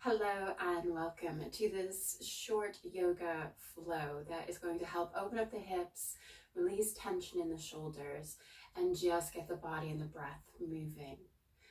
Hello and welcome to this short yoga flow that is going to help open up the hips, release tension in the shoulders, and just get the body and the breath moving.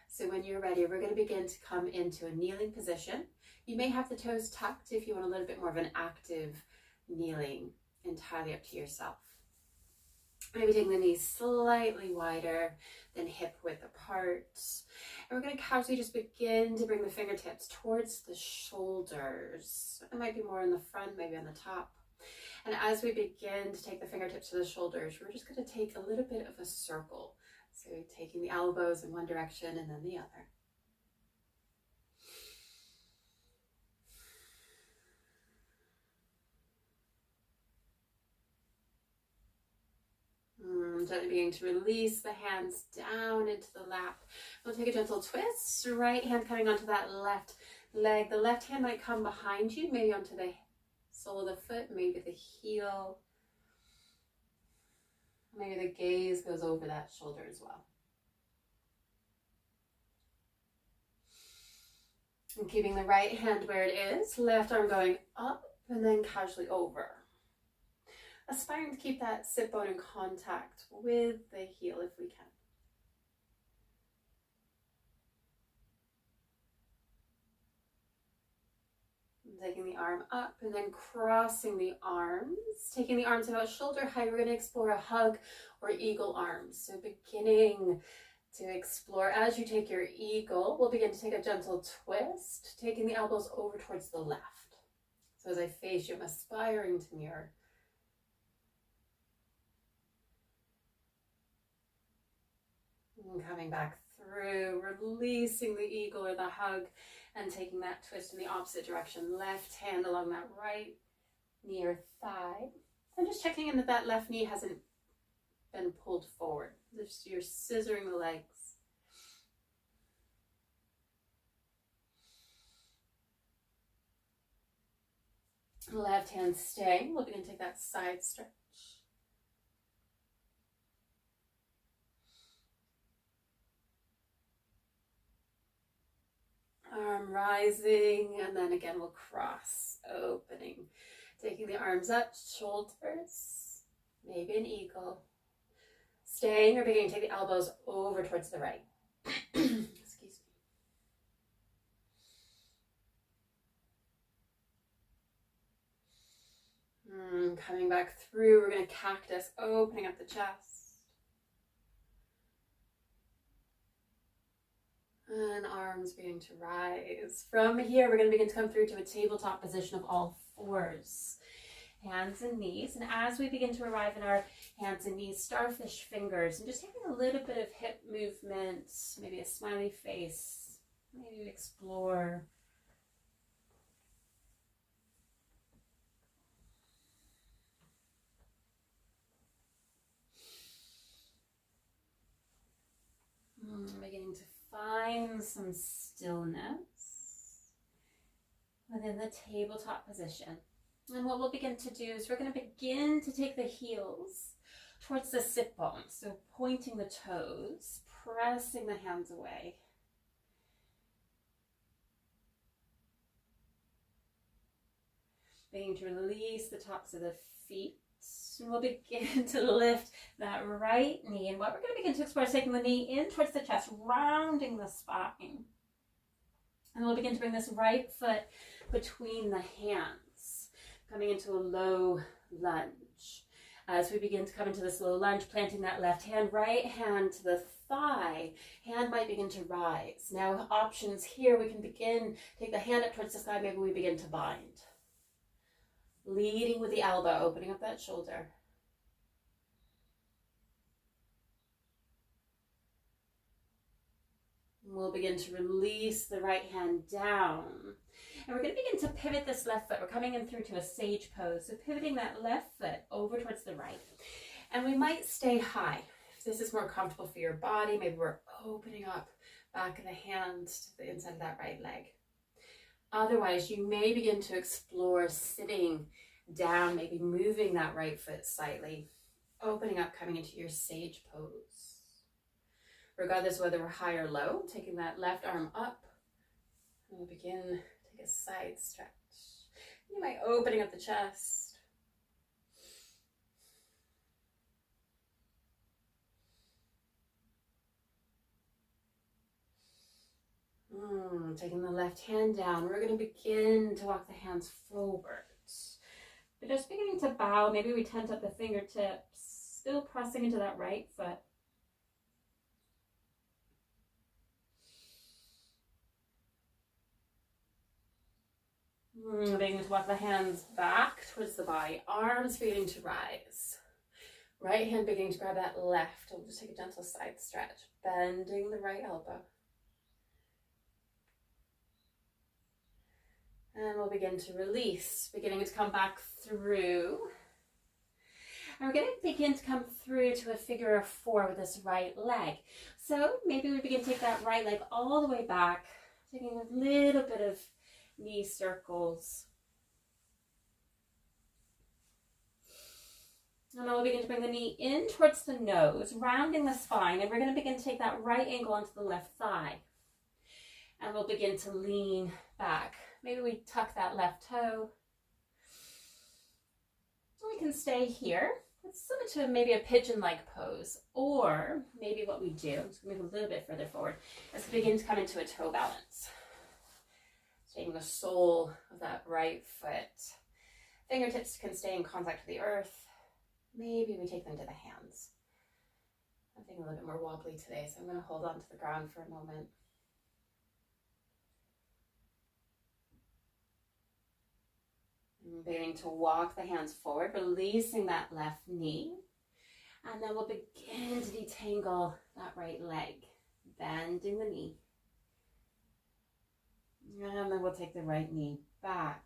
So when you're ready, we're going to begin to come into a kneeling position. You may have the toes tucked if you want a little bit more of an active kneeling, entirely up to yourself. Maybe taking the knees slightly wider than hip width apart. And we're going to casually just begin to bring the fingertips towards the shoulders. It might be more in the front, maybe on the top. And as we begin to take the fingertips to the shoulders, we're just going to take a little bit of a circle. So taking the elbows in one direction and then the other. Gently beginning to release the hands down into the lap. We'll take a gentle twist. Right hand coming onto that left leg. The left hand might come behind you, maybe onto the sole of the foot, maybe the heel. Maybe the gaze goes over that shoulder as well. And keeping the right hand where it is, left arm going up and then casually over. Aspiring to keep that sit bone in contact with the heel if we can. And taking the arm up and then crossing the arms. Taking the arms about shoulder height, we're going to explore a hug or eagle arms. So beginning to explore as you take your eagle, we'll begin to take a gentle twist, taking the elbows over towards the left. So as I face you, I'm aspiring to mirror. And coming back through, releasing the eagle or the hug and taking that twist in the opposite direction. Left hand along that right knee or thigh. And just checking in that that left knee hasn't been pulled forward. Just you're scissoring the legs. Left hand staying. We'll begin to take that side stretch. Arm rising, and then again we'll cross, opening. Taking the arms up, shoulders, maybe an eagle. Staying or beginning to take the elbows over towards the right. Excuse me. Coming back through, we're going to cactus, opening up the chest. And arms beginning to rise. From here, we're going to begin to come through to a tabletop position of all fours. Hands and knees. And as we begin to arrive in our hands and knees, starfish fingers. And just taking a little bit of hip movement, maybe a smiley face. Maybe explore. Beginning to find some stillness within the tabletop position. And what we'll begin to do is we're going to begin to take the heels towards the sit bone. So pointing the toes, pressing the hands away. Beginning to release the tops of the feet. And we'll begin to lift that right knee. And what we're going to begin to explore is taking the knee in towards the chest, rounding the spine. And we'll begin to bring this right foot between the hands, coming into a low lunge. As we begin to come into this low lunge, planting that left hand, right hand to the thigh, hand might begin to rise. Now options here, we can begin, take the hand up towards the sky, maybe we begin to bind. Leading with the elbow, opening up that shoulder. We'll begin to release the right hand down. And we're going to begin to pivot this left foot. We're coming in through to a sage pose. So pivoting that left foot over towards the right. And we might stay high. If this is more comfortable for your body, maybe we're opening up back of the hand to the inside of that right leg. Otherwise, you may begin to explore sitting down, maybe moving that right foot slightly, opening up, coming into your sage pose. Regardless of whether we're high or low, taking that left arm up, and we'll begin to take a side stretch. You might opening up the chest. Taking the left hand down, we're going to begin to walk the hands forwards. But just beginning to bow, maybe we tent up the fingertips, still pressing into that right foot. Beginning to walk the hands back towards the body, arms beginning to rise. Right hand beginning to grab that left. We'll just take a gentle side stretch, bending the right elbow. And we'll begin to release, beginning to come back through. And we're going to begin to come through to a figure of 4 with this right leg. So maybe we begin to take that right leg all the way back, taking a little bit of knee circles. And then we'll begin to bring the knee in towards the nose, rounding the spine, and we're going to begin to take that right ankle onto the left thigh. And we'll begin to lean back. Maybe we tuck that left toe. We can stay here. Let's swim into maybe a pigeon-like pose. Or maybe what we do, I'm just going to move a little bit further forward, is begin to come into a toe balance. Taking the sole of that right foot. Fingertips can stay in contact with the earth. Maybe we take them to the hands. I'm feeling a little bit more wobbly today, so I'm going to hold on to the ground for a moment. Beginning to walk the hands forward, releasing that left knee. And then we'll begin to detangle that right leg, bending the knee. And then we'll take the right knee back.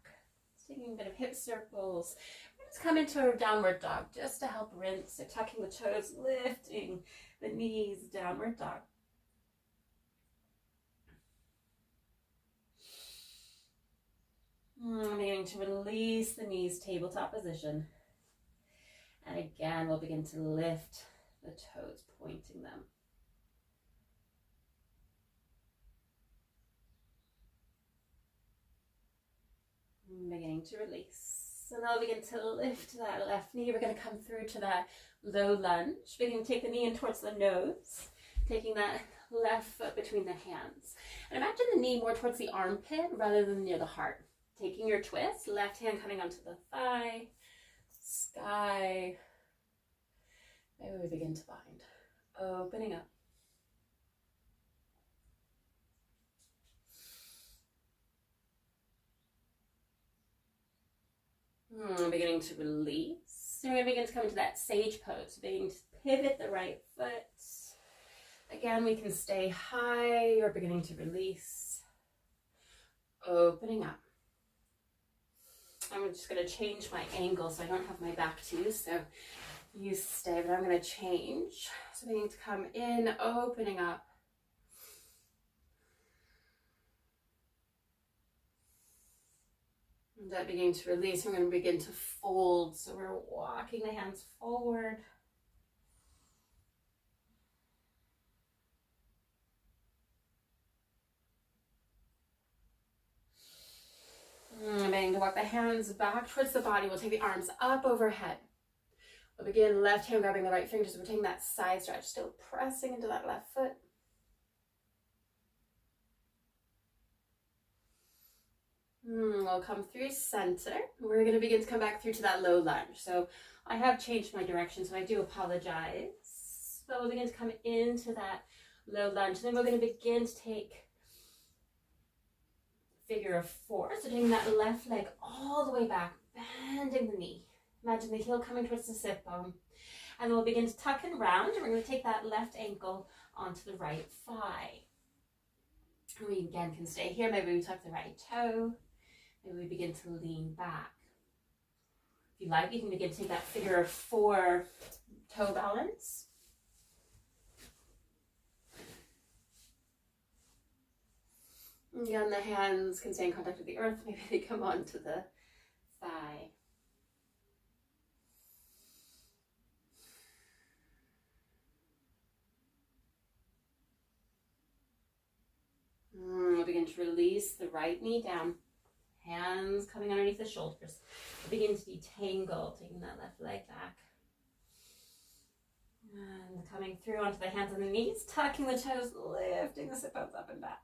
Taking a bit of hip circles. Let's come into a downward dog just to help rinse. So tucking the toes, lifting the knees, downward dog. Beginning to release the knees, tabletop position. And again, we'll begin to lift the toes, pointing them. Beginning to release. And I'll begin to lift that left knee. We're going to come through to that low lunge. Beginning to take the knee in towards the nose. Taking that left foot between the hands. And imagine the knee more towards the armpit rather than near the heart. Taking your twist, left hand coming onto the thigh, sky. Maybe we begin to bind. Opening up. Beginning to release. And we're going to begin to come into that sage pose. Beginning to pivot the right foot. Again, we can stay high or beginning to release. Opening up. I'm just going to change my angle so I don't have my back to you. So you stay, but I'm going to change. So beginning to come in, opening up. And that beginning to release, we're going to begin to fold. So we're walking the hands forward. Beginning to walk the hands back towards the body. We'll take the arms up overhead. We'll begin left hand grabbing the right fingers. We're taking that side stretch, still pressing into that left foot. We'll come through center. We're going to begin to come back through to that low lunge. So I have changed my direction, so I do apologize. But we'll begin to come into that low lunge. Then we're going to begin to take figure of 4. So taking that left leg all the way back, bending the knee. Imagine the heel coming towards the sit bone. And we'll begin to tuck and round. And we're going to take that left ankle onto the right thigh. And we again can stay here. Maybe we tuck the right toe. Maybe we begin to lean back. If you like, you can begin to take that figure of 4 toe balance. Again, the hands can stay in contact with the earth. Maybe they come onto the thigh. We'll begin to release the right knee down. Hands coming underneath the shoulders. Begin to detangle, taking that left leg back. And coming through onto the hands and the knees, tucking the toes, lifting the sit bones up and back.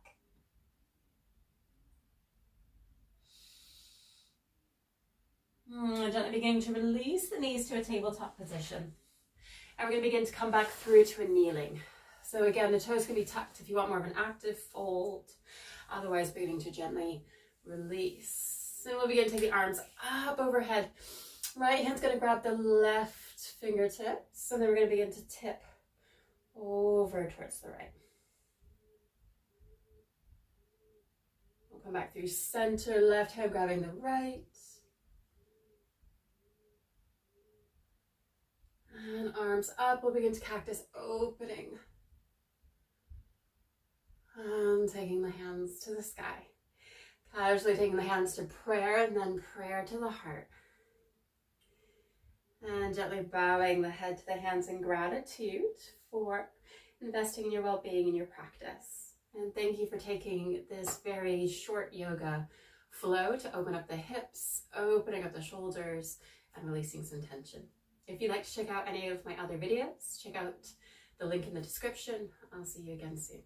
Gently beginning to release the knees to a tabletop position. And we're going to begin to come back through to a kneeling. So again, the toes can be tucked if you want more of an active fold. Otherwise, beginning to gently release. And we'll begin to take the arms up overhead. Right hand's going to grab the left fingertips. And then we're going to begin to tip over towards the right. We'll come back through center, left hand grabbing the right. And arms up, we'll begin to cactus, opening. And taking the hands to the sky. Casually taking the hands to prayer and then prayer to the heart. And gently bowing the head to the hands in gratitude for investing in your well-being in your practice. And thank you for taking this very short yoga flow to open up the hips, opening up the shoulders, and releasing some tension. If you'd like to check out any of my other videos, check out the link in the description. I'll see you again soon.